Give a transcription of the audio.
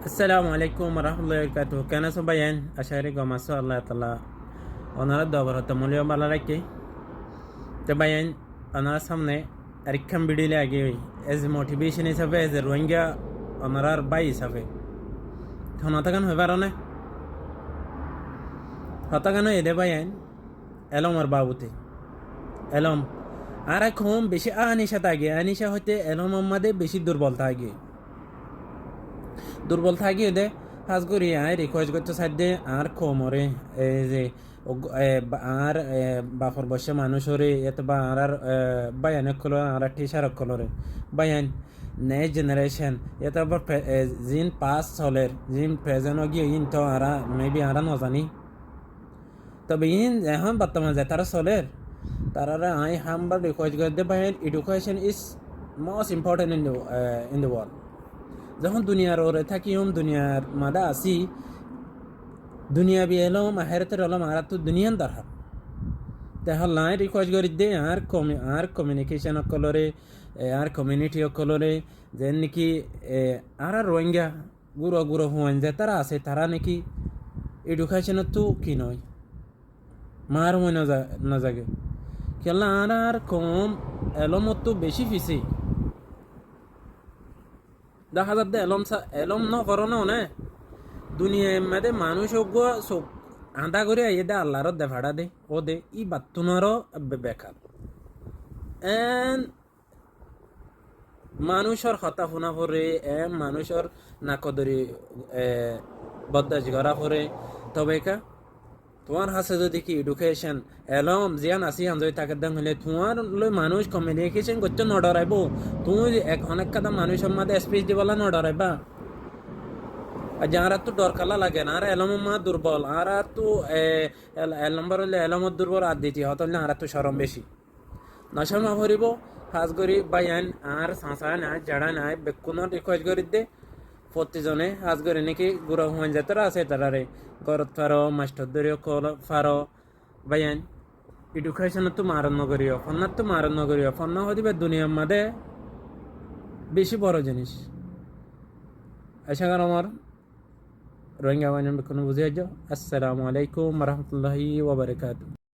আসসালামু আলাইকুম রহমতুল্লাহি বারাকাতুহ। কেন আছো ভাইয়ান? আশা করি গম আছো। আল্লাহ তাআলা ওনারা দবর হতে মূল্য ভালো রাখি। তো ভাইয়ান ওনারা সামনে আরেকখান ভিডিও আগে এজ মোটিভেশন হিসাবে এজ রোহিঙ্গা ওনারার ভাই হিসাবে হতাগান হয়ে পারো না হতাগান এদে ভাইয়ান এলম আর বাবুতে এলম আর এখন বেশি আনিশা থাকে আনিশা হইতে এলম আমাদের বেশি দুর্বল থাকি দে হাজ করি আয় রিকোয়েস্ট করতে সাইডে আর কোমরে এই যে আর বাফর বসে মানুষরে এত বা আর বায়ান কলো আর টিচার কলরে বায়ান নেক্সট জেনারেশন এত আবার জিন পাস চলের জিন প্রেজেন্ট গিয়ে ইন তো আর মেবি আর নজানি তবে ইন এখন বর্তমান যে তারা চলের তারা আই হামবার রিকোয়েস্ট করে দে বায়ান education is most important in the world যখন দুনিয়ার ওরে থাকি দুনিয়ার মাদা আসি দুনিয়া বি এলম আহেরাতের এলম আর তো দুনিয়ান দরকার তাহলে নাই রিকোয়েস্ট করি দে আর কমিউনিকেশন অকলরে আর কমিউনিটি অকলরে যে নাকি আর রোহিঙ্গা গুঁড়ো গুঁড়ো হুয়ান যে তারা আছে তারা নাকি এডুকেশনত তো কি নয় মার মনে নজাগে কেলা আর কম এলমত তো বেশি ফিসি দেখা যাচ্ছে এলম ন করোনা নে দুনিয়ার মধ্যে মানুষ সব আধা করে আইয়ে দে আল্লাহর দে ভাড়া দে ও দে ই বাত্তুনারও বেকার এন মানুষের কথা শুনা পরে মানুষের নাকদরি বদাজ করা পরে তবে কা তোমার হাসে যদি কি এডুকেশন এলম জিয়ান আসি আনজয় তাকে দাম হলে তোমার লই মানুষ কমিউনিকেশন করতে নডরাইব তুমি অনেক কথা মানুষের মধ্যে স্পিচ দিবলা নডরাইবা আর যারা তো দরকালা লাগে না আর এলম মা দুর্বল আর তো নম্বর হলে এলমত দুর্বল আর দিতি হত হলে আর তো সরম বেশি নশর মা ভরিব ফাজ করি বাইয়ান আর সাঁসা নাই জাড়া নাই বেকুনের রিকোয়েস্ট করি দে প্রতিজনে হাজ করে নাকি গুড়া হুয়ান যাতারা আছে তারারে গরত Faro master দরিও call Faro বাইয়ান education তো মারণ নগরীয় ফন্নার তো মারণ নগরীয় ফন্না হদিবে দুনিয়ার মাঝে বেশি বড় জিনিস আশা কর আমার রোহিঙ্গা বানিয়ে কোনো বুঝে যাও। আসসালামু আলাইকুম রহমতুল্লাহি ওয়া বারাকাতুহু।